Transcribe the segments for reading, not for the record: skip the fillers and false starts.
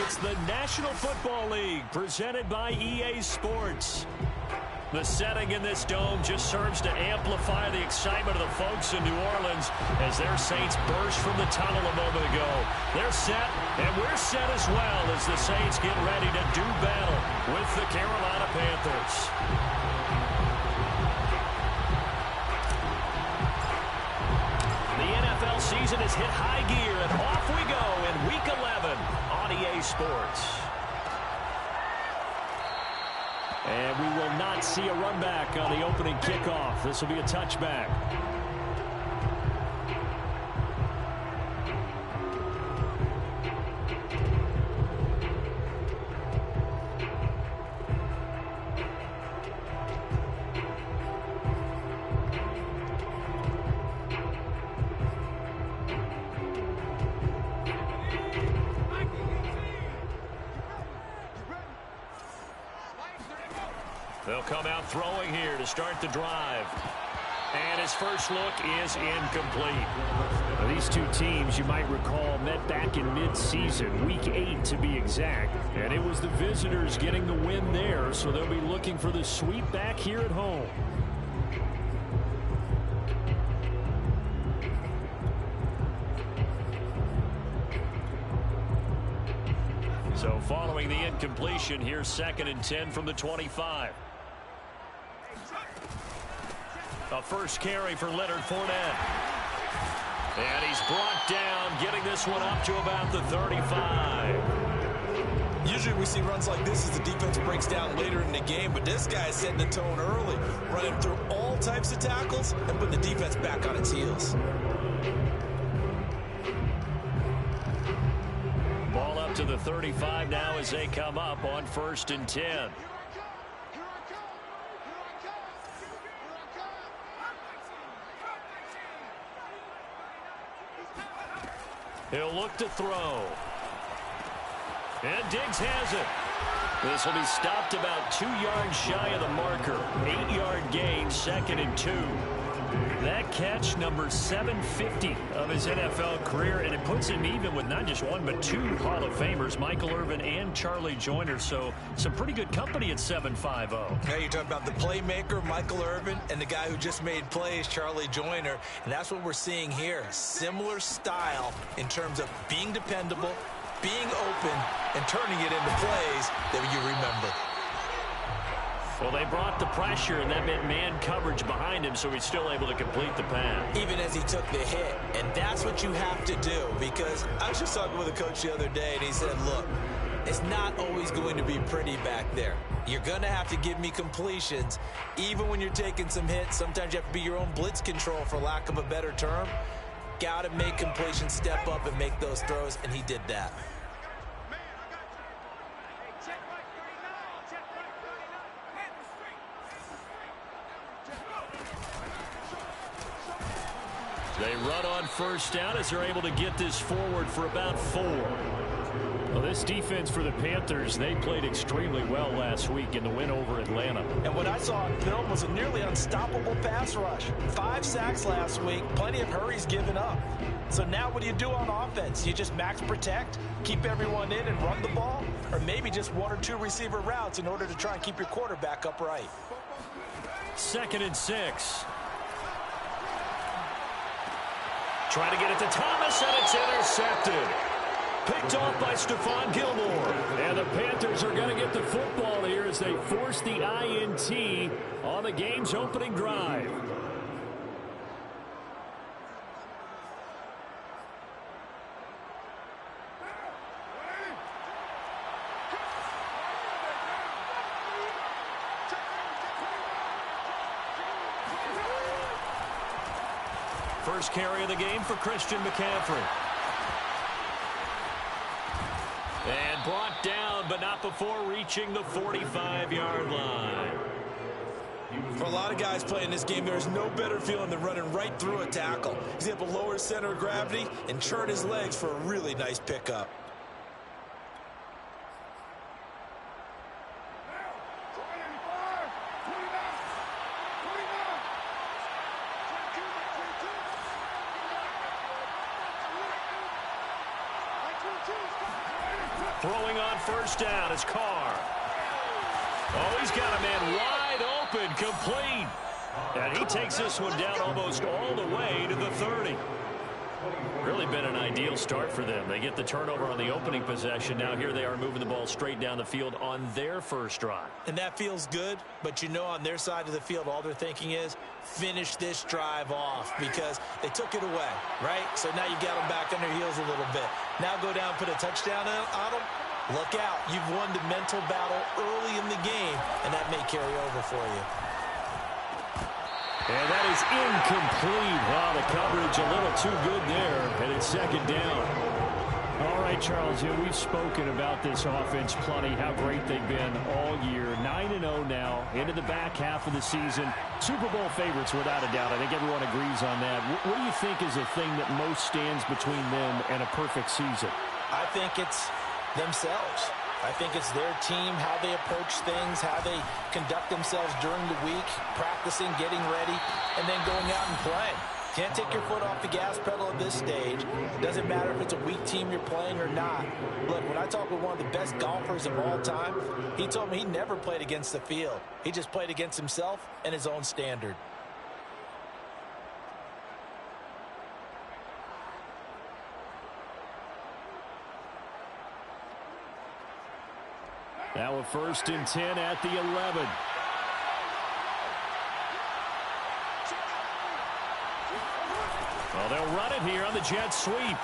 It's the National Football League presented by EA Sports. The setting in this dome just serves to amplify the excitement of the folks in New Orleans as their Saints burst from the tunnel a moment ago. They're set, and we're set as well as the Saints get ready to do battle with the Carolina Panthers. The NFL season has hit high gear, and off we go in Week 11 on EA Sports. And we will not see a run back on the opening kickoff. This will be a touchback. They'll come out throwing here to start the drive. And his first look is incomplete. Now, these two teams, you might recall, met back in mid-season, Week 8 to be exact. And it was the visitors getting the win there, so they'll be looking for the sweep back here at home. So following the incompletion, here's 2nd and 10 from the 25. A first carry for Leonard Fournette. And he's brought down, getting this one up to about the 35. Usually we see runs like this as the defense breaks down later in the game, but this guy is setting the tone early, running through all types of tackles and putting the defense back on its heels. Ball up to the 35 now as they come up on 1st and 10. He'll look to throw. And Diggs has it. This will be stopped about 2 yards shy of the marker. 8-yard gain, 2nd and 2. That catch, number 750 of his NFL career, and it puts him even with not just one but 2 Hall of Famers, Michael Irvin and Charlie Joyner. So some pretty good company at 750. Now you're talking about the playmaker, Michael Irvin, and the guy who just made plays, Charlie Joyner. And that's what we're seeing here. Similar style in terms of being dependable, being open, and turning it into plays that you remember. Well, they brought the pressure, and that meant man coverage behind him, so he's still able to complete the pass. Even as he took the hit. And that's what you have to do, because I was just talking with a coach the other day, and he said, look, it's not always going to be pretty back there. You're going to have to give me completions. Even when you're taking some hits, sometimes you have to be your own blitz control, for lack of a better term. Got to make completions, step up, and make those throws, and he did that. They run on 1st down as they're able to get this forward for about 4. Well, this defense for the Panthers, they played extremely well last week in the win over Atlanta. And what I saw on film was a nearly unstoppable pass rush. 5 sacks last week, plenty of hurries given up. So now what do you do on offense? You just max protect, keep everyone in and run the ball? Or maybe just 1 or 2 receiver routes in order to try and keep your quarterback upright? 2nd and 6. Trying to get it to Thomas, and it's intercepted. Picked off by Stephon Gilmore. And the Panthers are going to get the football here as they force the INT on the game's opening drive. First carry of the game for Christian McCaffrey. And brought down, but not before reaching the 45-yard line. For a lot of guys playing this game, there's no better feeling than running right through a tackle. He's able to lower his center of gravity and churn his legs for a really nice pickup. Throwing on first down is Carr. Oh, he's got a man wide open, complete. And he takes this one down almost all the way to the 30. Really been an ideal start for them. They get the turnover on the opening possession. Now here they are moving the ball straight down the field on their first drive. And that feels good, but you know on their side of the field all they're thinking is finish this drive off because they took it away, right? So now you got them back on their heels a little bit. Now go down and put a touchdown on them. Look out. You've won the mental battle early in the game, and that may carry over for you. And that is incomplete. Wow, the coverage a little too good there, and it's second down. All right, Charles, we've spoken about this offense plenty, how great they've been all year. 9-0 now, into the back half of the season. Super Bowl favorites, without a doubt. I think everyone agrees on that. What do you think is the thing that most stands between them and a perfect season? I think it's themselves. I think it's their team, how they approach things, how they conduct themselves during the week, practicing, getting ready, and then going out and playing. Can't take your foot off the gas pedal at this stage. Doesn't matter if it's a weak team you're playing or not. Look, when I talk with one of the best golfers of all time, he told me he never played against the field. He just played against himself and his own standard. Now a 1st and 10 at the 11. Well, they'll run it here on the jet sweep.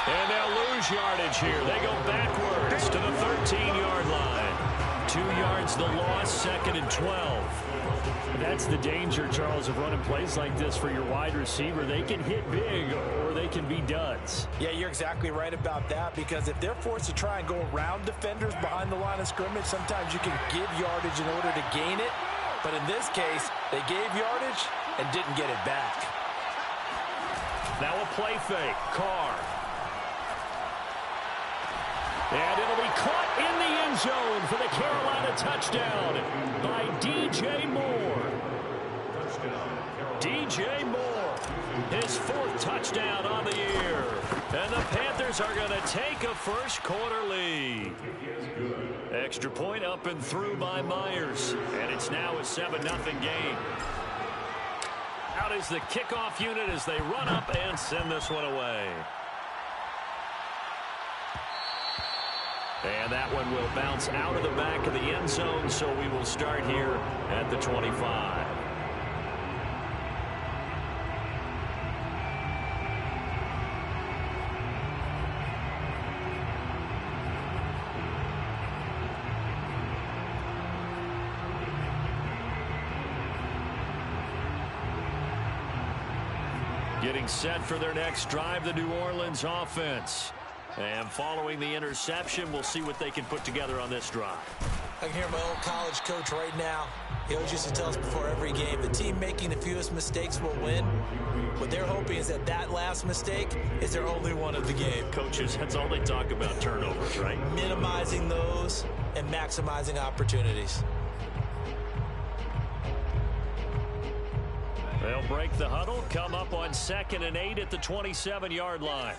And they'll lose yardage here. They go backwards to the 13-yard line. 2 yards the loss, 2nd and 12. That's the danger, Charles, of running plays like this for your wide receiver. They can hit big or they can be duds. Yeah, you're exactly right about that because if they're forced to try and go around defenders behind the line of scrimmage, sometimes you can give yardage in order to gain it. But in this case, they gave yardage and didn't get it back. Now a play fake. Carr. And it'll be caught in the end zone for the Carolina touchdown by DJ Moore. DJ Moore, his 4th touchdown on the year. And the Panthers are going to take a first-quarter lead. Extra point up and through by Myers. And it's now a 7-0 game. Out is the kickoff unit as they run up and send this one away. And that one will bounce out of the back of the end zone, so we will start here at the 25. Getting set for their next drive, the New Orleans offense. And following the interception, we'll see what they can put together on this drive. I can hear my old college coach right now. He always used to tell us before every game, the team making the fewest mistakes will win. What they're hoping is that that last mistake is their only one of the game. Coaches, that's all they talk about, turnovers, right? Minimizing those and maximizing opportunities. They'll break the huddle, come up on 2nd and 8 at the 27-yard line.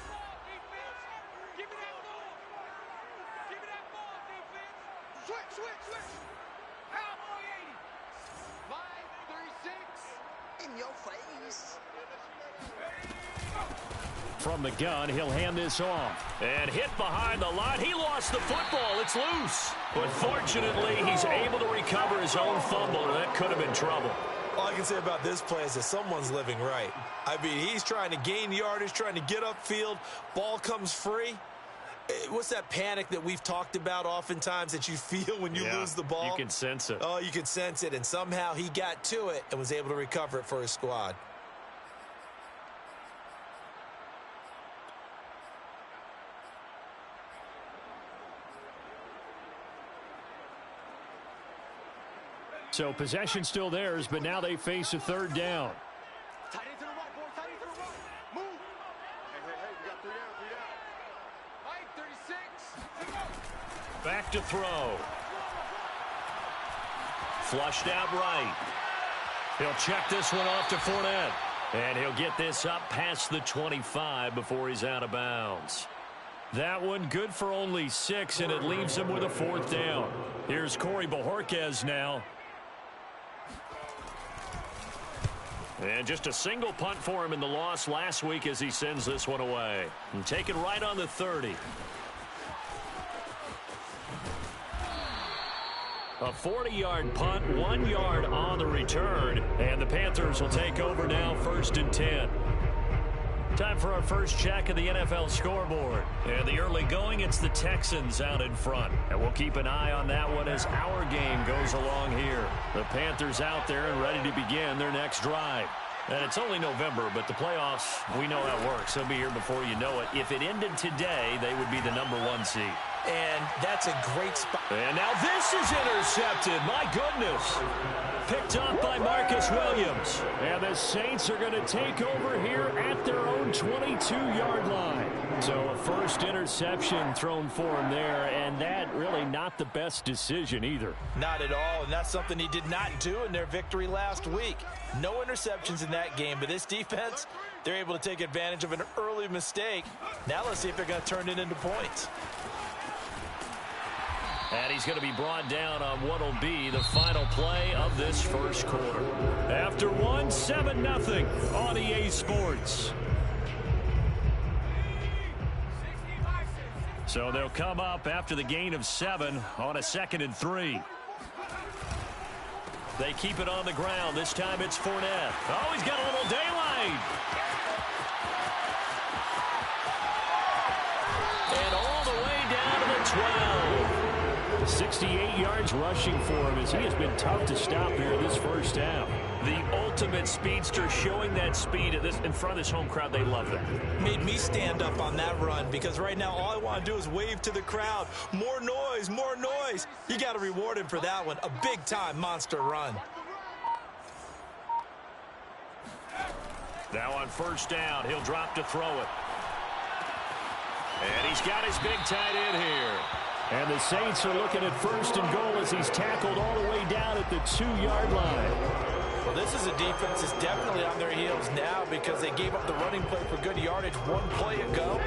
From the gun, he'll hand this off. And hit behind the line. He lost the football. It's loose. But fortunately, he's able to recover his own fumble, and that could have been trouble. All I can say about this play is that someone's living right. I mean, he's trying to gain yardage, trying to get upfield. Ball comes free. What's that panic that we've talked about oftentimes that you feel when you lose the ball? You can sense it. Oh, you can sense it. And somehow he got to it and was able to recover it for his squad. So possession still theirs, but now they face a 3rd down. Back to throw. Flushed out right. He'll check this one off to Fournette. And he'll get this up past the 25 before he's out of bounds. That one good for only 6, and it leaves him with a 4th down. Here's Corey Bojorquez now. And just a single punt for him in the loss last week as he sends this one away. And taken right on the 30. A 40-yard punt, 1 yard on the return. And the Panthers will take over now, 1st and 10. Time for our first check of the NFL scoreboard. And the early going, it's the Texans out in front. And we'll keep an eye on that one as our game goes along here. The Panthers out there and ready to begin their next drive. And it's only November, but the playoffs, we know how it works. They'll be here before you know it. If it ended today, they would be the #1 seed. And that's a great spot. And now this is intercepted. My goodness. Picked up by Marcus Williams. And the Saints are going to take over here at their own 22-yard line. So a first interception thrown for him there, and that really not the best decision either. Not at all, and that's something he did not do in their victory last week. No interceptions in that game, but this defense, they're able to take advantage of an early mistake. Now let's see if they're going to turn it into points. And he's going to be brought down on what will be the final play of this first quarter. After one, 7-0 on EA Sports. So they'll come up after the gain of 7 on a 2nd and 3. They keep it on the ground. This time it's Fournette. Oh, he's got a little daylight. And all the way down to the 12. 68 yards rushing for him as he has been tough to stop here this first half. The ultimate speedster showing that speed in front of this home crowd. They love that. Made me stand up on that run because right now all I want to do is wave to the crowd. More noise, more noise. You got to reward him for that one. A big-time monster run. Now on first down, he'll drop to throw it. And he's got his big tight end here. And the Saints are looking at 1st and goal as he's tackled all the way down at the 2-yard line. Well, this is a defense that's definitely on their heels now because they gave up the running play for good yardage one play ago.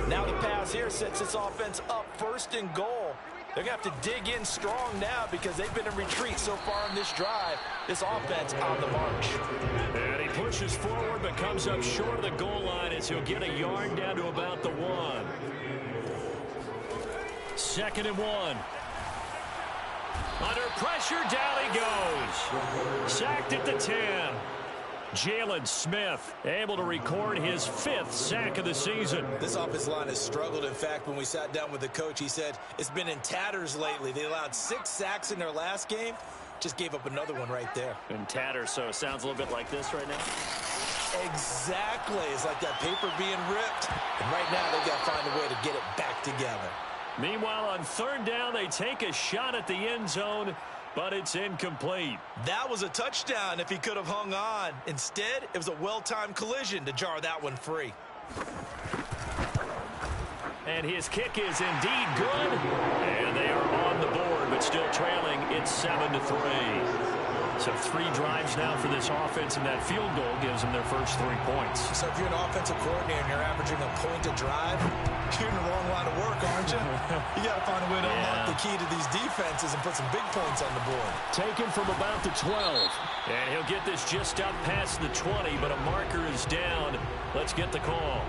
Now the pass here sets this offense up 1st and goal. They're going to have to dig in strong now because they've been in retreat so far in this drive. This offense on the march. And he pushes forward but comes up short of the goal line as he'll get a yard down to about the 1. 2nd and 1. Under pressure, down he goes. Sacked at the 10. Jalen Smith able to record his 5th sack of the season. This offensive line has struggled. In fact, when we sat down with the coach, he said it's been in tatters lately. They allowed 6 sacks in their last game. Just gave up another one right there. In tatters, so it sounds a little bit like this right now. Exactly. It's like that paper being ripped. And right now, they got to find a way to get it back together. Meanwhile, on 3rd down, they take a shot at the end zone, but it's incomplete. That was a touchdown if he could have hung on. Instead, it was a well-timed collision to jar that one free. And his kick is indeed good. And they are on the board, but still trailing. It's 7-3. So 3 drives now for this offense, and that field goal gives them their first 3 points. So if you're an offensive coordinator and you're averaging a point a drive, you're in the wrong line of work, aren't you? You got to find a way to unlock the key to these defenses and put some big points on the board. Taken from about the 12. And he'll get this just up past the 20, but a marker is down. Let's get the call.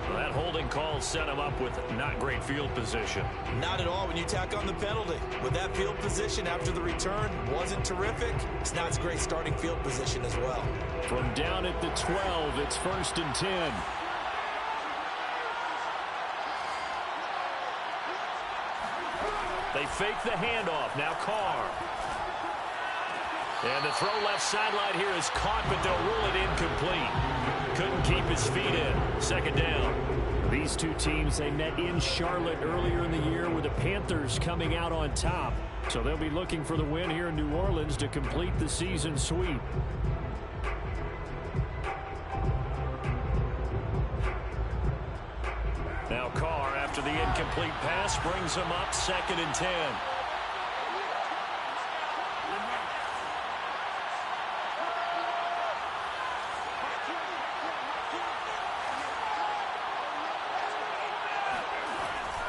Well, that holding call set him up with not great field position. Not at all when you tack on the penalty. With that field position after the return wasn't terrific, it's not a great starting field position as well. From down at the 12, it's 1st and 10. They fake the handoff. Now Carr. And the throw left sideline here is caught, but they'll rule it incomplete. Couldn't keep his feet in. 2nd down. These two teams, they met in Charlotte earlier in the year with the Panthers coming out on top. So they'll be looking for the win here in New Orleans to complete the season sweep. Now Carr, after the incomplete pass, brings him up 2nd and 10.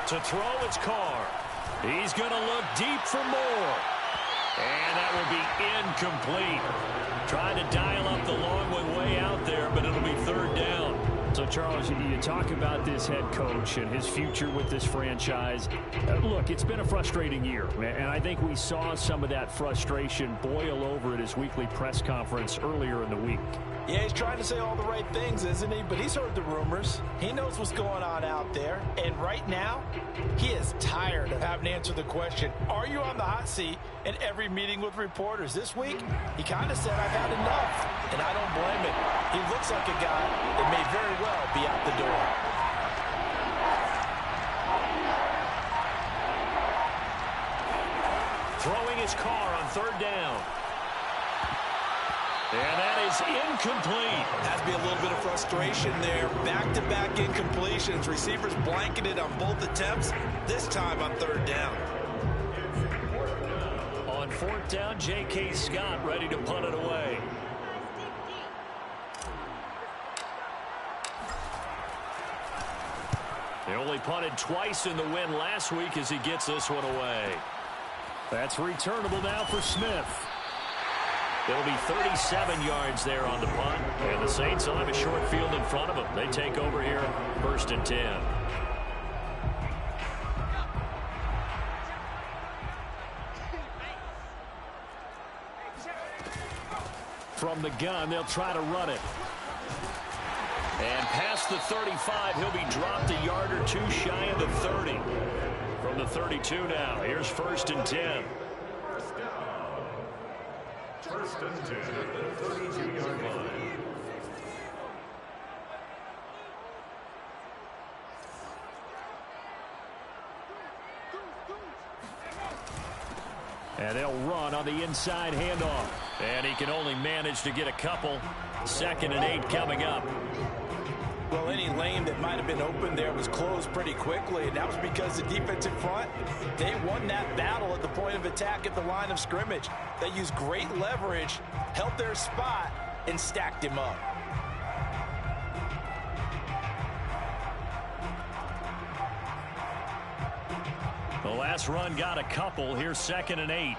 To throw, it's Carr. He's going to look deep for more. And that will be incomplete. Trying to dial up the long way out there, but it'll be third down. So, Charles, you talk about this head coach and his future with this franchise. Look, it's been a frustrating year, and I think we saw some of that frustration boil over at his weekly press conference earlier in the week. Yeah, he's trying to say all the right things, isn't he? But he's heard the rumors. He knows what's going on out there. And right now, he is tired of having to answer the question, are you on the hot seat in every meeting with reporters? This week, he kind of said, I've had enough. And I don't blame him. He looks like a guy that may very well be out the door. Throwing his Carr on third down. And that is incomplete. Has to be a little bit of frustration there. Back-to-back incompletions. Receivers blanketed on both attempts, this time on third down. On fourth down, J.K. Scott ready to punt it away. They only punted twice in the win last week as he gets this one away. That's returnable now for Smith. It'll be 37 yards there on the punt. And the Saints will have a short field in front of them. They take over here, 1st and 10. From the gun, they'll try to run it. And past the 35, he'll be dropped a yard or two shy of the 30. From the 32 now, here's 1st and 10. First and 10 at the 32-yard line. And they'll run on the inside handoff. And he can only manage to get a couple. 2nd and 8 coming up. Well, any lane that might have been open there was closed pretty quickly, and that was because the defensive front, they won that battle at the point of attack at the line of scrimmage. They used great leverage, held their spot, and stacked him up. The last run got a couple. Here's 2nd and 8.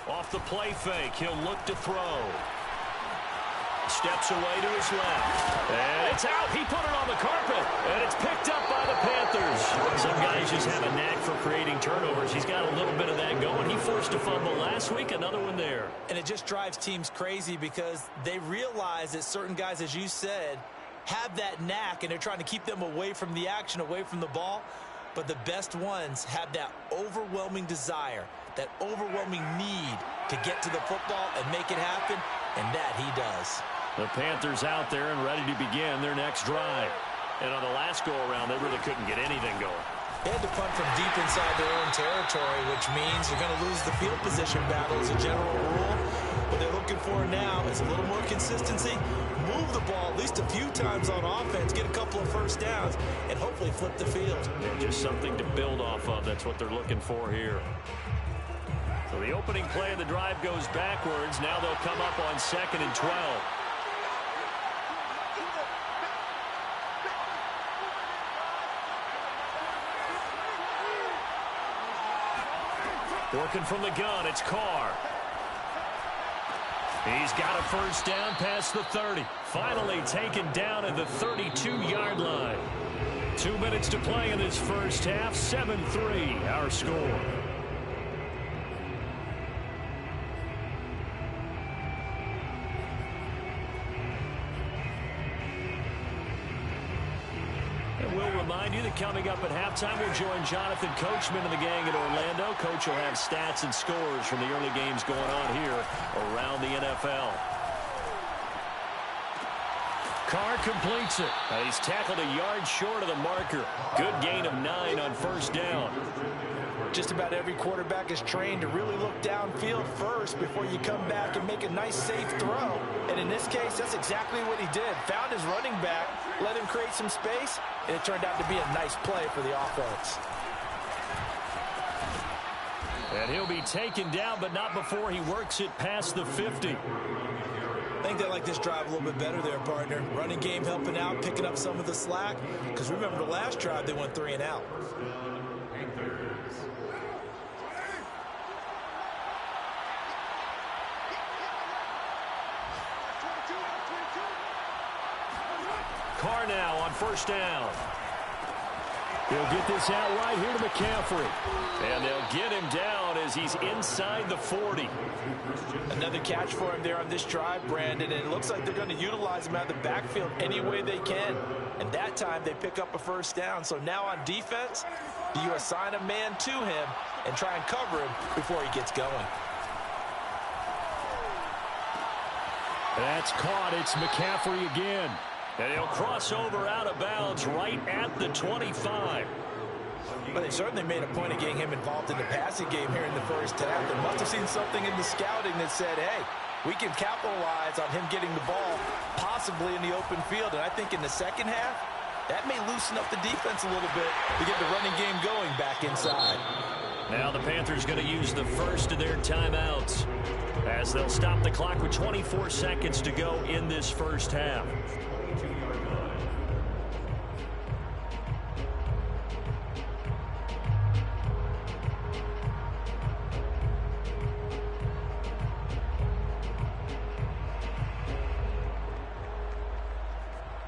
Off the play fake, he'll look to throw. Steps away to his left. And it's out. He put it on the carpet. And it's picked up by the Panthers. Some guys just have a knack for creating turnovers. He's got a little bit of that going. He forced a fumble last week, another one there. And it just drives teams crazy because they realize that certain guys, as you said, have that knack, and they're trying to keep them away from the action, away from the ball. But the best ones have that overwhelming desire, that overwhelming need to get to the football and make it happen, and that he does. The Panthers out there and ready to begin their next drive. And on the last go-around, they really couldn't get anything going. They had to punt from deep inside their own territory, which means you're going to lose the field position battle as a general rule. What they're looking for now is a little more consistency, move the ball at least a few times on offense, get a couple of first downs, and hopefully flip the field. Just something to build off of. That's what they're looking for here. So the opening play of the drive goes backwards. Now they'll come up on 2nd and 12. Working from the gun, it's Carr. He's got a first down past the 30. Finally taken down at the 32-yard line. 2 minutes to play in this first half. 7-3, our score. We'll remind you that coming up at halftime, we'll join Jonathan Coachman and the gang at Orlando. Coach will have stats and scores from the early games going on here around the NFL. Carr completes it. He's tackled a yard short of the marker. Good gain of 9 on first down. Just about every quarterback is trained to really look downfield first before you come back and make a nice, safe throw. And in this case, that's exactly what he did. Found his running back, let him create some space, and it turned out to be a nice play for the offense. And he'll be taken down, but not before he works it past the 50. I think they like this drive a little bit better there, partner. Running game helping out, picking up some of the slack. Because remember the last drive, they went 3 and out. Carr now on first down. He'll get this out right here to McCaffrey. And they'll get him down as he's inside the 40. Another catch for him there on this drive, Brandon, and it looks like they're going to utilize him out of the backfield any way they can. And that time they pick up a first down. So now on defense, do you assign a man to him and try and cover him before he gets going? That's caught. It's McCaffrey again. And he'll cross over out of bounds right at the 25. But they certainly made a point of getting him involved in the passing game here in the first half. They must have seen something in the scouting that said, hey, we can capitalize on him getting the ball possibly in the open field. And I think in the second half, that may loosen up the defense a little bit to get the running game going back inside. Now the Panthers going to use the first of their timeouts as they'll stop the clock with 24 seconds to go in this first half.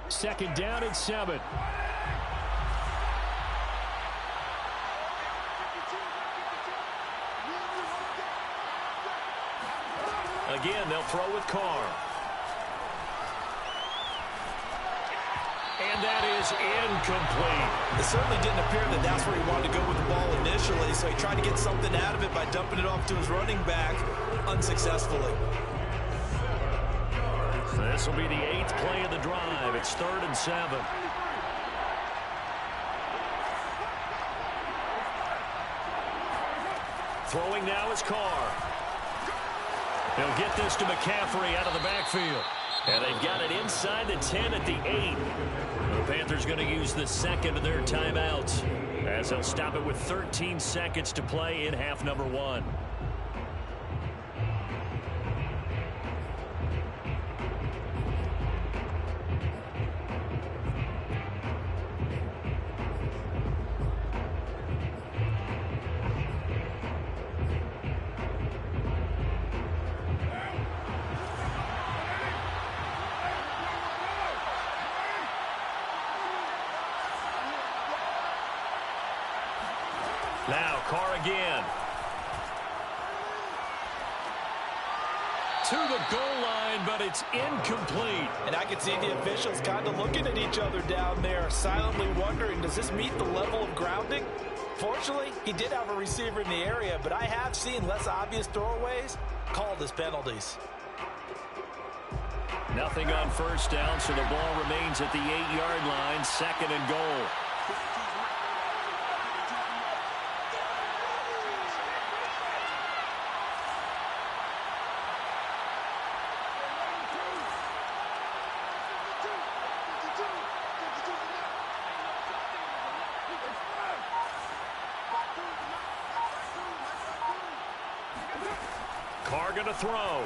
Second down and 7. Again, they'll throw with Carr. And that is incomplete. It certainly didn't appear that that's where he wanted to go with the ball initially, so he tried to get something out of it by dumping it off to his running back unsuccessfully. So this will be the 8th play of the drive. It's 3rd and 7. Throwing now is Carr. He'll get this to McCaffrey out of the backfield. And they've got it inside the 10 at the 8. The Panthers going to use the second of their timeouts as they'll stop it with 13 seconds to play in half number 1. Now Carr again. To the goal line, but it's incomplete. And I can see the officials kind of looking at each other down there, silently wondering, does this meet the level of grounding? Fortunately, he did have a receiver in the area, but I have seen less obvious throwaways called as penalties. Nothing on first down, so the ball remains at the 8-yard line, 2nd and goal. Carr going to throw.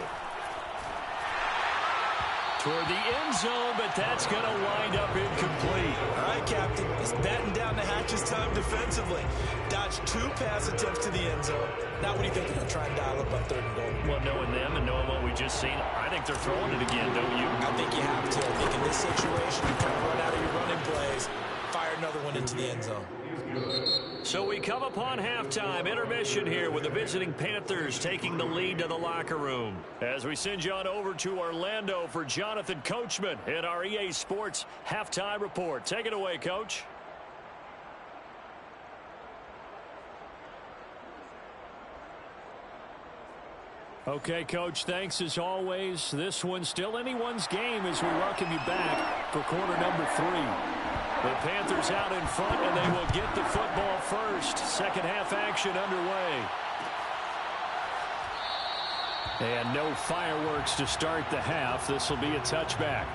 Toward the end zone, but that's going to wind up incomplete. All right, Captain. Just batten down the hatches time defensively. Dodged 2 pass attempts to the end zone. Now what do you think they're going to try and dial up on 3rd and goal? Well, knowing them and knowing what we just seen, I think they're throwing it again, don't you? I think you have to. I think in this situation, you kind of run out of your running plays, fire another one into the end zone. So we come upon halftime intermission here with the visiting Panthers taking the lead to the locker room. As we send you on over to Orlando for Jonathan Coachman in our EA Sports halftime report. Take it away, Coach. Okay, Coach, thanks as always. This one's still anyone's game as we welcome you back for quarter number 3. The Panthers out in front, and they will get the football first. Second half action underway. And no fireworks to start the half. This will be a touchback.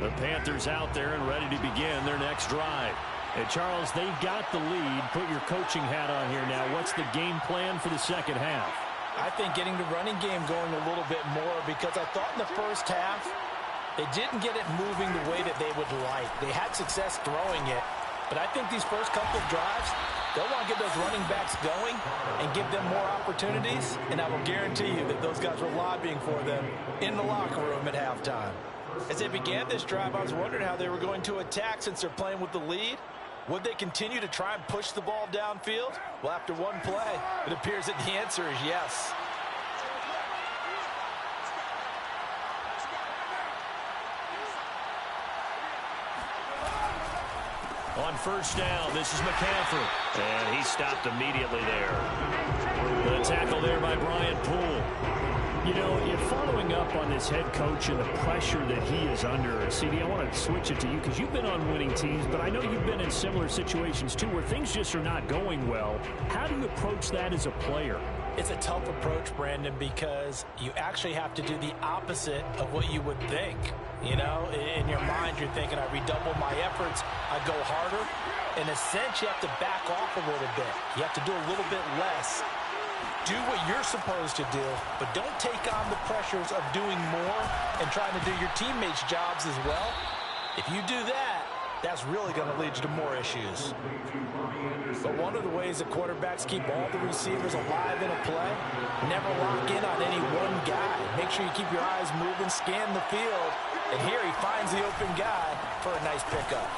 The Panthers out there and ready to begin their next drive. And Charles, they've got the lead. Put your coaching hat on here now. What's the game plan for the second half? I think getting the running game going a little bit more, because I thought in the first half they didn't get it moving the way that they would like. They had success throwing it, but I think these first couple of drives, they'll want to get those running backs going and give them more opportunities, and I will guarantee you that those guys were lobbying for them in the locker room at halftime. As they began this drive, I was wondering how they were going to attack since they're playing with the lead. Would they continue to try and push the ball downfield? Well, after one play, it appears that the answer is yes. On first down, this is McCaffrey. And he stopped immediately there. The tackle there by Brian Poole. You know, in following up on this head coach and the pressure that he is under, CD, I want to switch it to you because you've been on winning teams, but I know you've been in similar situations too where things just are not going well. How do you approach that as a player? It's a tough approach, Brandon, because you actually have to do the opposite of what you would think. You know, in your mind, you're thinking, I redouble my efforts, I go harder. In a sense, you have to back off a little bit. You have to do a little bit less. Do what you're supposed to do, but don't take on the pressures of doing more and trying to do your teammates' jobs as well. If you do that, that's really going to lead you to more issues. But one of the ways that quarterbacks keep all the receivers alive in a play, never lock in on any one guy. Make sure you keep your eyes moving, scan the field, and here he finds the open guy for a nice pickup.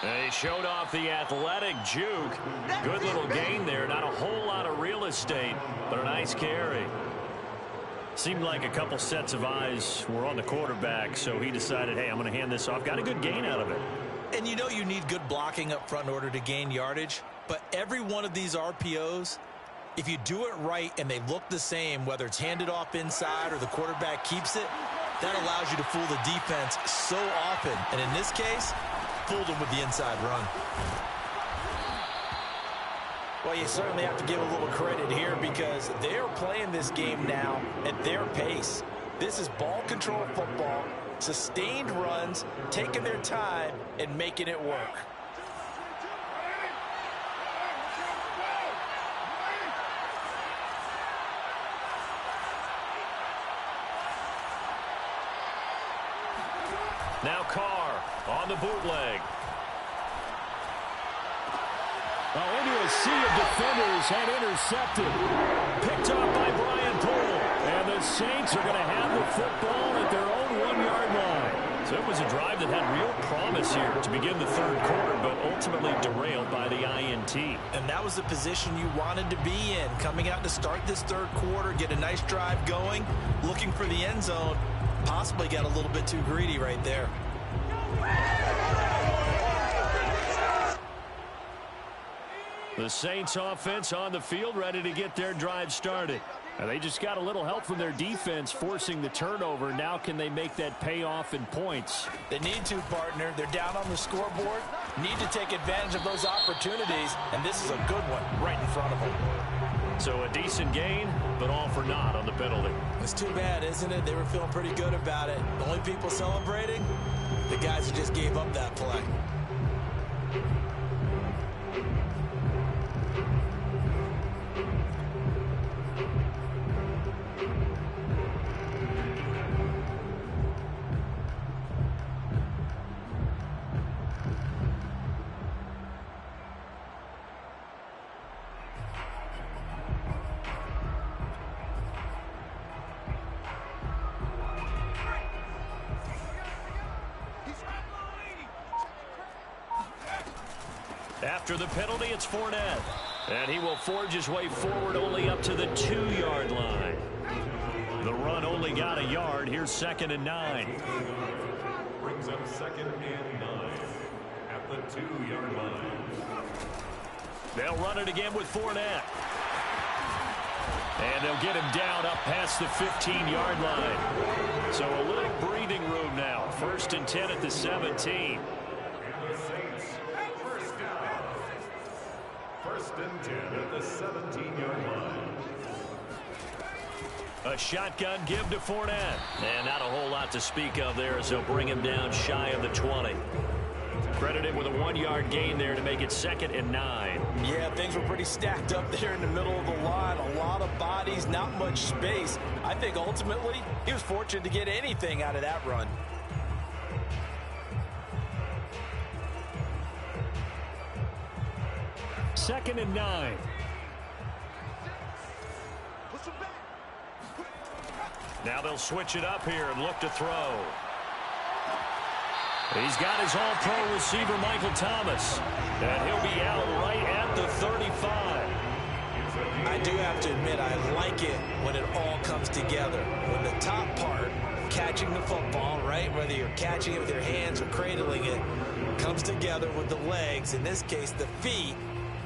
They showed off the athletic juke. Good little gain there. Not a whole lot of real estate, but a nice carry. Seemed like a couple sets of eyes were on the quarterback, so he decided, hey, I'm going to hand this off. Got a good gain out of it. And you know you need good blocking up front in order to gain yardage, but every one of these RPOs, if you do it right and they look the same, whether it's handed off inside or the quarterback keeps it, that allows you to fool the defense so often. And in this case, fooled him with the inside run. Well, you certainly have to give a little credit here because they're playing this game now at their pace. This is ball control football, sustained runs, taking their time and making it work. Now Carr on the bootleg. Well, into a sea of defenders and intercepted. Picked up by Brian Poole. And the Saints are going to have the football at their own 1-yard line. So it was a drive that had real promise here to begin the third quarter, but ultimately derailed by the INT. And that was the position you wanted to be in. Coming out to start this third quarter, get a nice drive going, looking for the end zone. Possibly got a little bit too greedy right there. The Saints offense on the field ready to get their drive started. Now they just got a little help from their defense forcing the turnover. Now can they make that pay off in points? They need to, partner. They're down on the scoreboard. Need to take advantage of those opportunities, and this is a good one right in front of them. So a decent gain, but all for naught on the penalty. It's too bad, isn't it? They were feeling pretty good about it. The only people celebrating, the guys who just gave up that play. After the penalty, it's Fournette. And he will forge his way forward only up to the 2-yard line. The run only got a yard. Here's 2nd and 9. Brings up 2nd and 9 at the 2-yard line. They'll run it again with Fournette. And they'll get him down up past the 15-yard line. So a little breathing room now. 1st and 10 at the 17. First and 10 at the 17-yard line. A shotgun give to Fournette. And not a whole lot to speak of there as they'll bring him down shy of the 20. Credit him with a 1-yard gain there to make it 2nd and 9. Yeah, things were pretty stacked up there in the middle of the line. A lot of bodies, not much space. I think ultimately he was fortunate to get anything out of that run. Second and 9. Now they'll switch it up here and look to throw. He's got his all-pro receiver, Michael Thomas. And he'll be out right at the 35. I do have to admit, I like it when it all comes together. When the top part, catching the football, right, whether you're catching it with your hands or cradling it, comes together with the legs. In this case, the feet,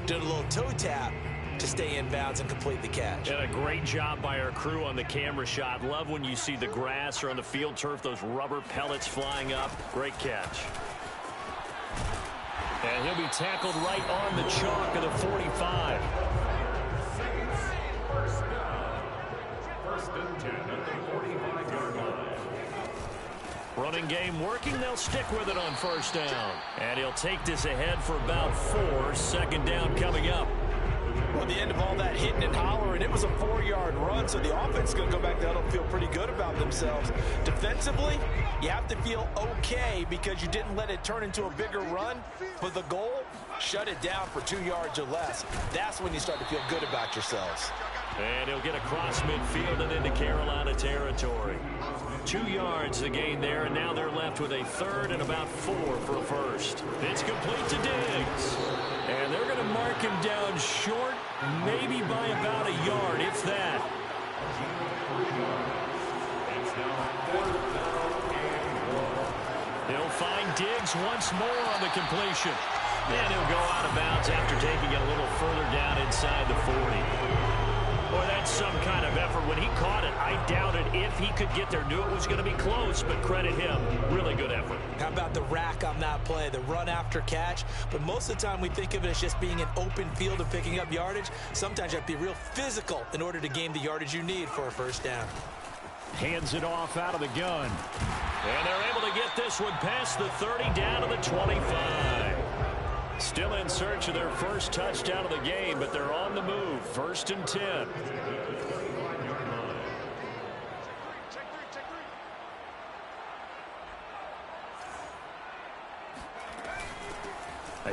doing a little toe tap to stay in bounds and complete the catch. And a great job by our crew on the camera shot. Love when you see the grass or on the field turf, those rubber pellets flying up. Great catch. And he'll be tackled right on the chalk of the 45. First and 10 at the 45-yard line. Running game working. They'll stick with it on first down. And he'll take this ahead for about 4. Second down coming up. Well, the end of all that hitting and hollering, it was a 4-yard run, so the offense is going to go back there and feel pretty good about themselves. Defensively, you have to feel okay because you didn't let it turn into a bigger run, but the goal, shut it down for 2 yards or less. That's when you start to feel good about yourselves. And he'll get across midfield and into Carolina territory. 2 yards the gain there, and now they're left with a 3rd and about 4 for a first. It's complete to Diggs. And they're going to mark him down short, maybe by about a yard, if that. He'll find Diggs once more on the completion. And he'll go out of bounds after taking it a little further down inside the 40. Boy, that's some kind of effort. When he caught it, I doubted if he could get there. Knew it was going to be close, but credit him. Really good effort. How about the rack on that play, the run after catch? But most of the time we think of it as just being an open field and picking up yardage. Sometimes you have to be real physical in order to gain the yardage you need for a first down. Hands it off out of the gun. And they're able to get this one past the 30 down to the 25. Still in search of their first touchdown of the game, but they're on the move. 1st and 10.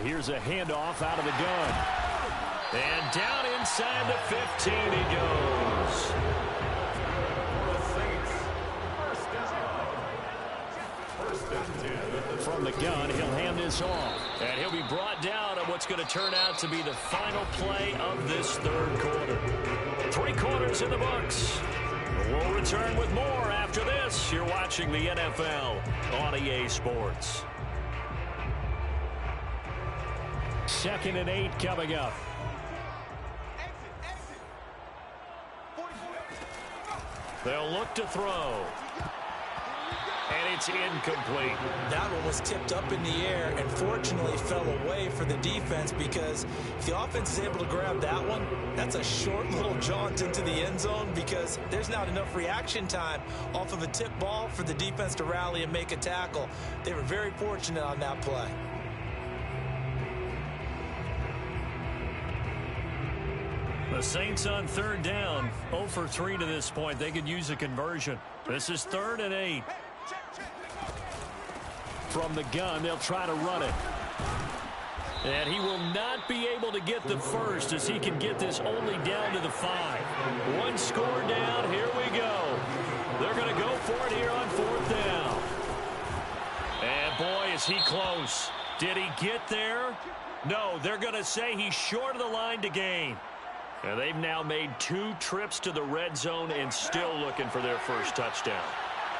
Here's a handoff out of the gun. And down inside the 15 he goes. From the gun, he'll hand this off. And he'll be brought down on what's going to turn out to be the final play of this 3rd quarter. 3 quarters in the books. We'll return with more after this. You're watching the NFL on EA Sports. 2nd and 8 coming up. They'll look to throw. And it's incomplete. That one was tipped up in the air and fortunately fell away for the defense, because if the offense is able to grab that one, that's a short little jaunt into the end zone because there's not enough reaction time off of a tip ball for the defense to rally and make a tackle. They were very fortunate on that play. The Saints on 3rd down, 0 for 3 to this point. They could use a conversion. This is 3rd and 8. From the gun, they'll try to run it. And he will not be able to get the first, as he can get this only down to the 5. 1 score down. Here we go. They're going to go for it here on 4th down. And boy, is he close. Did he get there? No, they're going to say he's short of the line to gain. And they've now made 2 trips to the red zone and still looking for their first touchdown.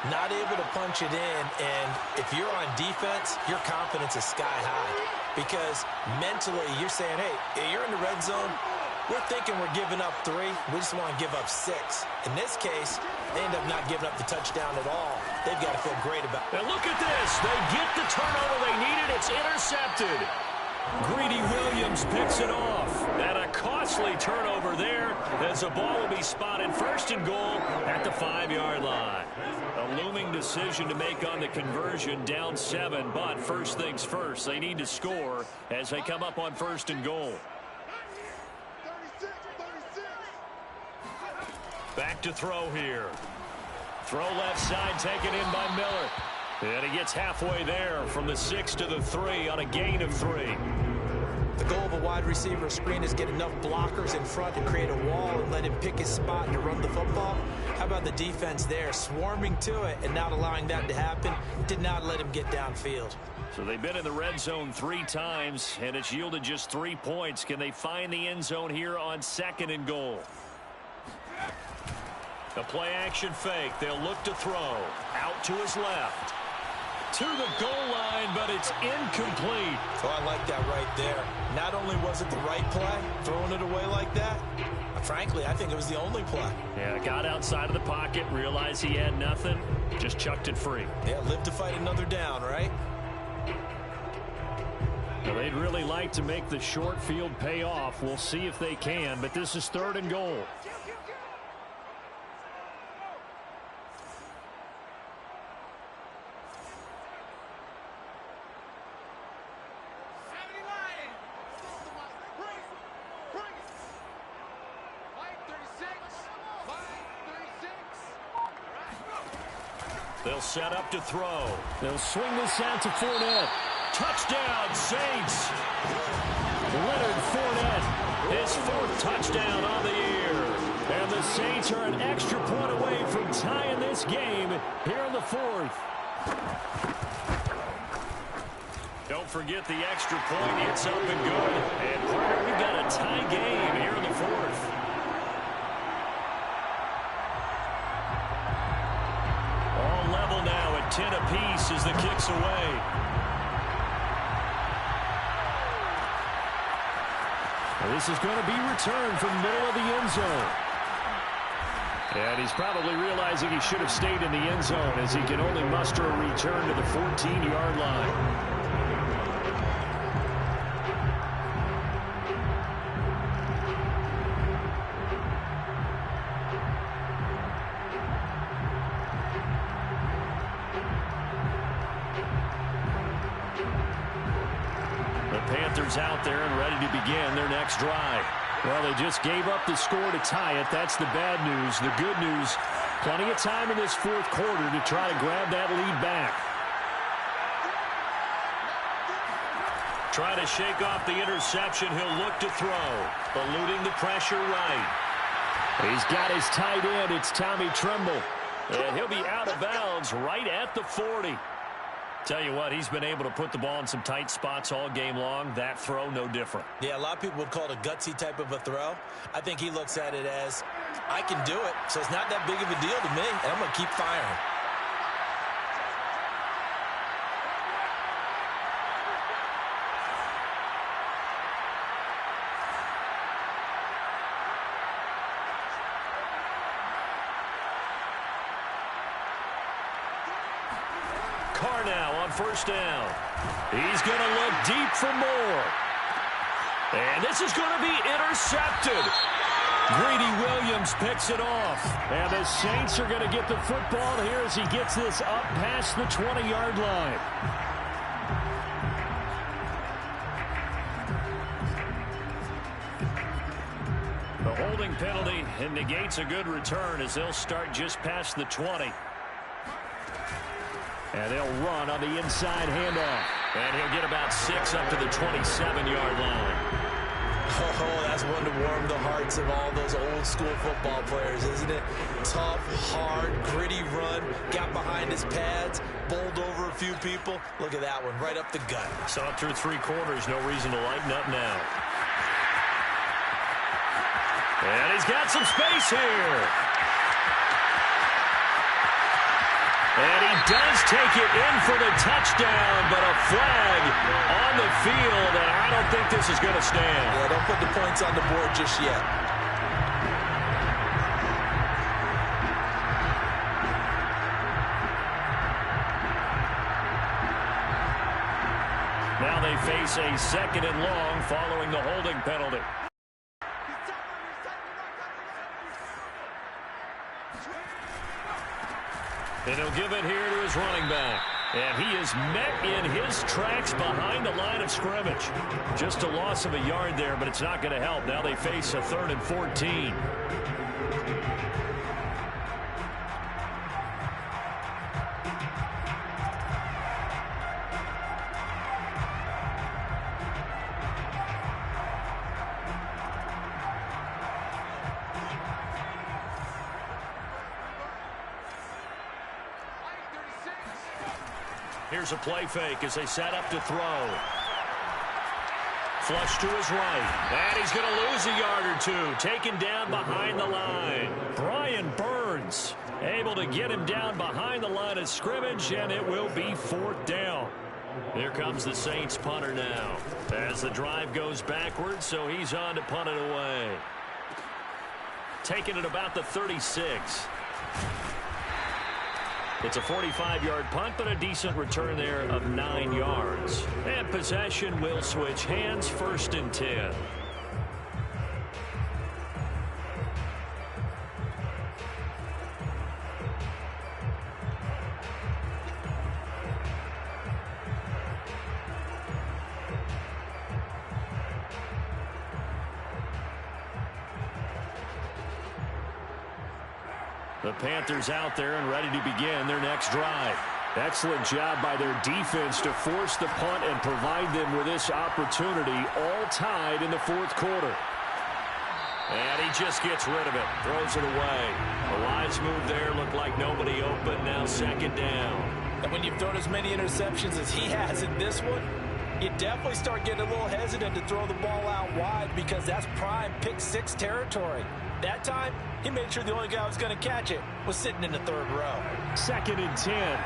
Not able to punch it in, and if you're on defense, your confidence is sky high. Because mentally, you're saying, hey, you're in the red zone. We're thinking we're giving up 3. We just want to give up 6. In this case, they end up not giving up the touchdown at all. They've got to feel great about it. And look at this. They get the turnover they needed. It's intercepted. Greedy Williams picks it off. And a costly turnover there as the ball will be spotted first and goal at the 5-yard line. A looming decision to make on the conversion, down 7, but first things first, they need to score as they come up on first and goal. Back to throw here. Throw left side taken in by Miller. And he gets halfway there from the 6 to the 3 on a gain of 3. The goal of a wide receiver screen is get enough blockers in front to create a wall and let him pick his spot to run the football. How about the defense there, swarming to it and not allowing that to happen? Did not let him get downfield. So they've been in the red zone 3 times, and it's yielded just 3 points. Can they find the end zone here on second and goal? The play action fake. They'll look to throw. Out to his left. To the goal line, but it's incomplete. Oh, I like that right there. Not only was it the right play, throwing it away like that, frankly, I think it was the only play. Yeah, got outside of the pocket, realized he had nothing, just chucked it free. Yeah, live to fight another down, right? Well, they'd really like to make the short field pay off. We'll see if they can, but this is third and goal. They'll set up to throw. They'll swing this out to Fournette. Touchdown, Saints. Leonard Fournette, His 4th touchdown on the year. and the Saints are an extra point away from tying this game here in the 4th. Don't forget the extra point. It's up and good. And Carter, we've got a tie game here in the 4th. All level now at 10 apiece as the kick's away. This is going to be returned from the middle of the end zone. And he's probably realizing he should have stayed in the end zone as he can only muster a return to the 14-yard line. Panthers out there and ready to begin their next drive. Well, they just gave up the score to tie it. That's the bad news. The good news, plenty of time in this 4th quarter to try to grab that lead back. Try to shake off the interception. He'll look to throw. Eluding the pressure right. He's got his tight end. It's Tommy Tremble. And he'll be out of bounds right at the 40. Tell you what, he's been able to put the ball in some tight spots all game long. That throw, no different. Yeah, a lot of people would call it a gutsy type of a throw. I think he looks at it as, I can do it, so it's not that big of a deal to me, and I'm going to keep firing. Carr now on first down. He's going to look deep for more. And this is going to be intercepted. Greedy Williams picks it off. And the Saints are going to get the football here as he gets this up past the 20-yard line. The holding penalty and negates a good return as they'll start just past the 20. And they'll run on the inside handoff. And he'll get about 6 up to the 27-yard line. Oh, that's one to warm the hearts of all those old-school football players, isn't it? Tough, hard, gritty run. Got behind his pads, bowled over a few people. Look at that one, right up the gut. Saw it through 3 quarters. No reason to lighten up now. And he's got some space here. And he does take it in for the touchdown, but a flag on the field, and I don't think this is going to stand. Yeah, don't put the points on the board just yet. Now they face a 2nd and long following the holding penalty. And he'll give it here to his running back. And he is met in his tracks behind the line of scrimmage. Just a loss of a yard there, but it's not going to help. Now they face a 3rd and 14. Here's a play fake as they set up to throw. Flush to his right. And he's going to lose a yard or two. Taken down behind the line. Brian Burns able to get him down behind the line of scrimmage, and it will be 4th down. Here comes the Saints punter now. As the drive goes backwards, so he's on to punt it away. Taking it about the 36. It's a 45-yard punt, but a decent return there of 9 yards. And possession will switch hands, 1st and 10. The Panthers out there and ready to begin their next drive. Excellent job by their defense to force the punt and provide them with this opportunity, all tied in the 4th quarter. And he just gets rid of it. Throws it away. A wise move there. Looked like nobody open. Now 2nd down. And when you've thrown as many interceptions as he has in this one, you definitely start getting a little hesitant to throw the ball out wide because that's prime pick 6 territory. That time, he made sure the only guy who was going to catch it was sitting in the 3rd row. 2nd and 10.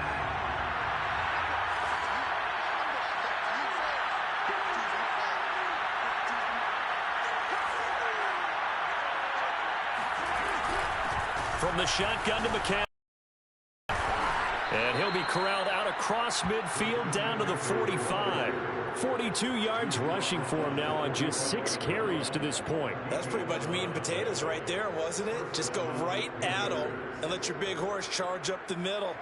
From the shotgun to McCaffrey. And he'll be corralled out across midfield down to the 45. 42 yards rushing for him now on just 6 carries to this point. That's pretty much meat and potatoes right there, wasn't it? Just go right at him and let your big horse charge up the middle.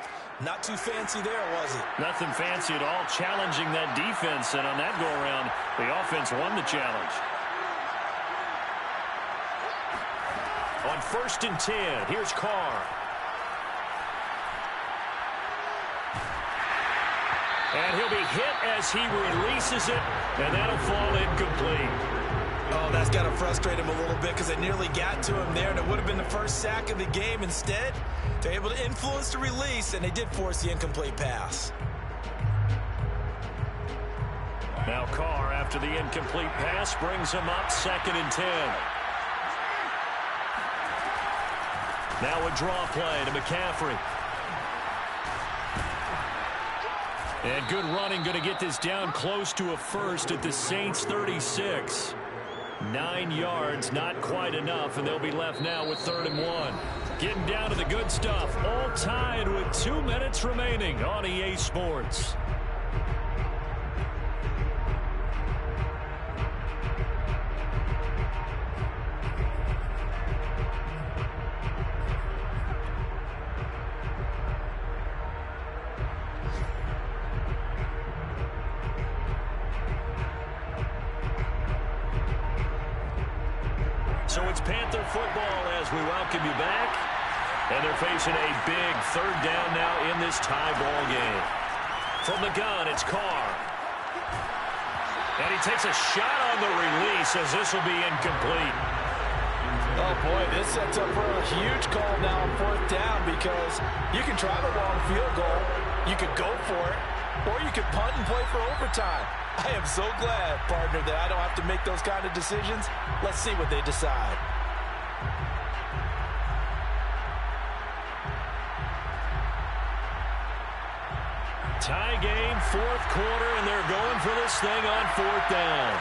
Not too fancy there, was it? Nothing fancy at all. Challenging that defense, and on that go-around, the offense won the challenge. On 1st and 10, here's Carr. And he'll be hit as he releases it, and that'll fall incomplete. Oh, that's got to frustrate him a little bit because they nearly got to him there, and it would have been the first sack of the game. Instead, they're able to influence the release, and they did force the incomplete pass. Now Carr, after the incomplete pass, brings him up 2nd and 10. Now a draw play to McCaffrey. And good running, going to get this down close to a 1st at the Saints 36. 9 yards, not quite enough, and they'll be left now with 3rd and 1. Getting down to the good stuff, all tied with 2 minutes remaining on EA Sports. So it's Panther football as we welcome you back. And they're facing a big 3rd down now in this tie ball game. From the gun, it's Carr. And he takes a shot on the release as this will be incomplete. Oh, boy, this sets up for a huge call now on 4th down because you can try the long field goal, you could go for it, or you could punt and play for overtime. I am so glad, partner, that I don't have to make those kind of decisions. Let's see what they decide. Tie game, 4th quarter, and they're going for this thing on 4th down.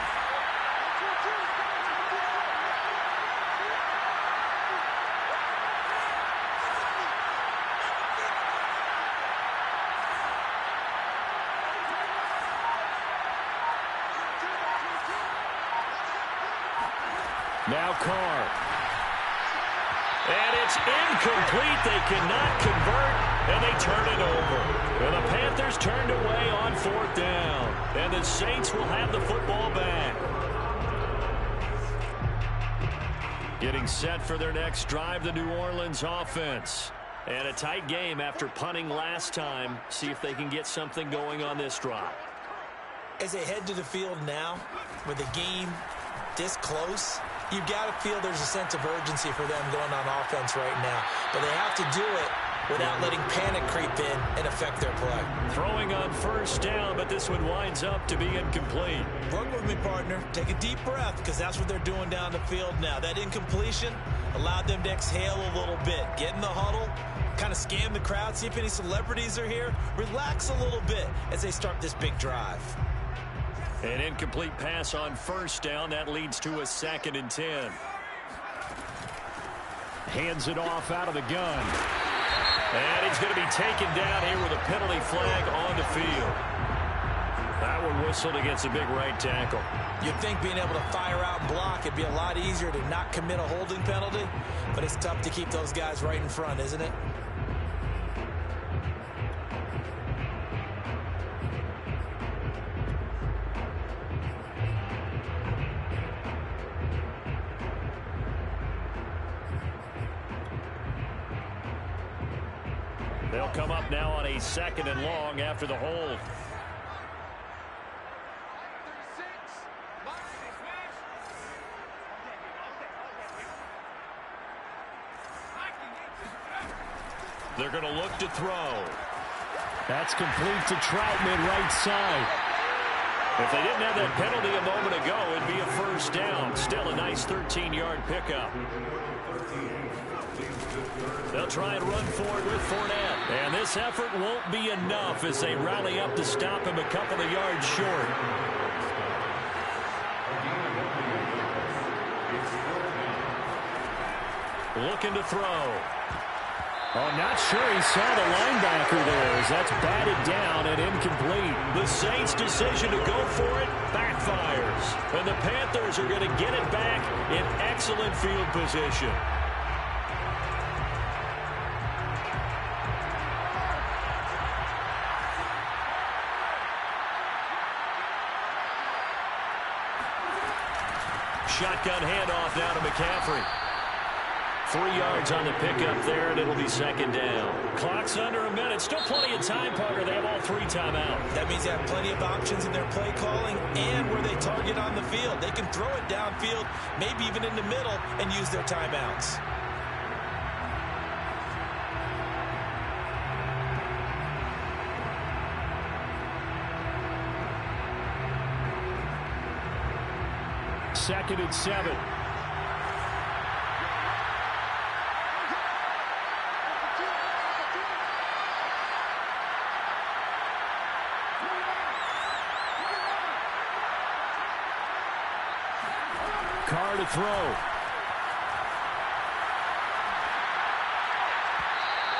Now Carr. And it's incomplete. They cannot convert, and they turn it over. And the Panthers turned away on 4th down. And the Saints will have the football back. Getting set for their next drive, the New Orleans offense. And a tight game after punting last time. See if they can get something going on this drive. As they head to the field now, with the game this close, you've got to feel there's a sense of urgency for them going on offense right now. But they have to do it without letting panic creep in and affect their play. Throwing on 1st down, but this one winds up to be incomplete. Work with me, partner. Take a deep breath, because that's what they're doing down the field now. That incompletion allowed them to exhale a little bit. Get in the huddle, kind of scan the crowd, see if any celebrities are here. Relax a little bit as they start this big drive. An incomplete pass on 1st down. That leads to a 2nd and 10. Hands it off out of the gun. And he's going to be taken down here with a penalty flag on the field. That one whistled against a big right tackle. You'd think being able to fire out and block, it'd be a lot easier to not commit a holding penalty. But it's tough to keep those guys right in front, isn't it? They'll come up now on a 2nd and long after the hold. They're going to look to throw. That's complete to Troutman, right side. If they didn't have that penalty a moment ago, it'd be a 1st down. Still a nice 13-yard pickup. They'll try and run forward with Fournette. And this effort won't be enough as they rally up to stop him a couple of yards short. Looking to throw. Oh, not sure he saw the linebacker there as that's batted down and incomplete. The Saints' decision to go for it backfires. And the Panthers are going to get it back in excellent field position. Shotgun handoff now to McCaffrey. 3 yards on the pickup there, and it'll be 2nd down. Clock's under a minute. Still plenty of time, partner. They have all 3 timeouts. That means they have plenty of options in their play calling and where they target on the field. They can throw it downfield, maybe even in the middle, and use their timeouts. Second and 7. Carr to throw.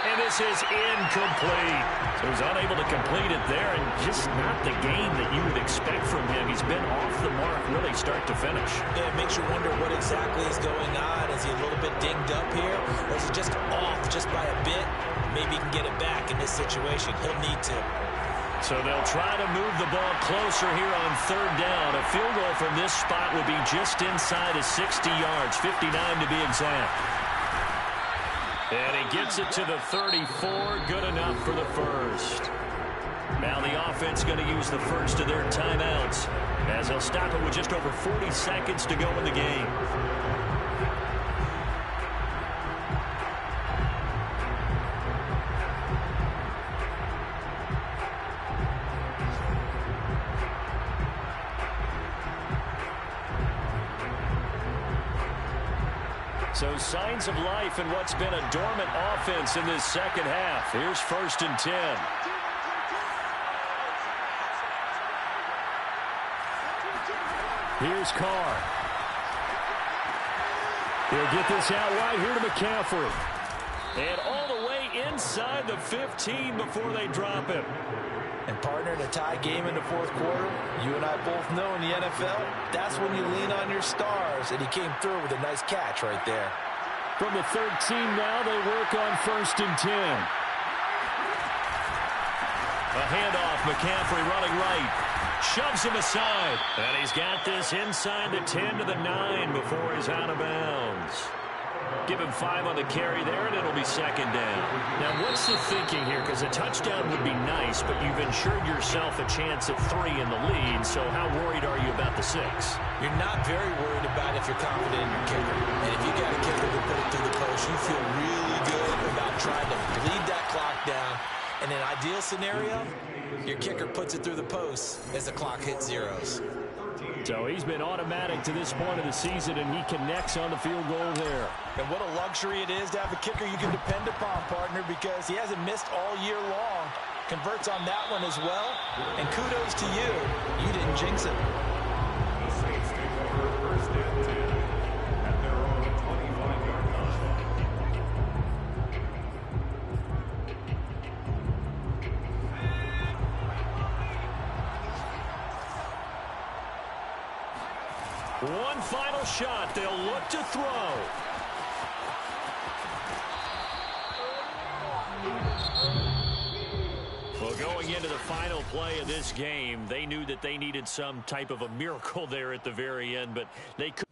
And this is incomplete. So he's unable to complete it there, and just not the game that you would expect from him. He's been off the mark really start to finish. Yeah, it makes you wonder what exactly is going on. Is he a little bit dinged up here, or is he just off just by a bit? Maybe he can get it back in this situation. He'll need to. So they'll try to move the ball closer here on 3rd down. A field goal from this spot would be just inside of 60 yards, 59 to be exact. And he gets it to the 34, good enough for the 1st. Now the offense going to use the first of their timeouts as they'll stop it with just over 40 seconds to go in the game. So signs of life in what's been a dormant offense in this 2nd half. Here's 1st and 10. Here's Carr. He'll get this out right here to McCaffrey. And all the way inside the 15 before they drop him. And partner, in a tie game in the 4th quarter, you and I both know in the NFL, that's when you lean on your stars, and he came through with a nice catch right there. From the 13 now, they work on 1st and 10. A handoff, McCaffrey running right. Shoves him aside. And he's got this inside the 10 to the 9 before he's out of bounds. Give him 5 on the carry there, and it'll be 2nd down. Now, what's the thinking here? Because a touchdown would be nice, but you've ensured yourself a chance at 3 in the lead, so how worried are you about the 6? You're not very worried about if you're confident in your kicker. And if you got a kicker to put it through the post, you feel really good about trying to bleed that clock down. In an ideal scenario, your kicker puts it through the post as the clock hits zeros. So he's been automatic to this point of the season, and he connects on the field goal there. And what a luxury it is to have a kicker you can depend upon, partner, because he hasn't missed all year long. Converts on that one as well. And kudos to you. You didn't jinx it. The Saints take over 1st and 10 at their own 25-yard line. One final shot. They'll look to throw. Well, going into the final play of this game, they knew that they needed some type of a miracle there at the very end, but they could.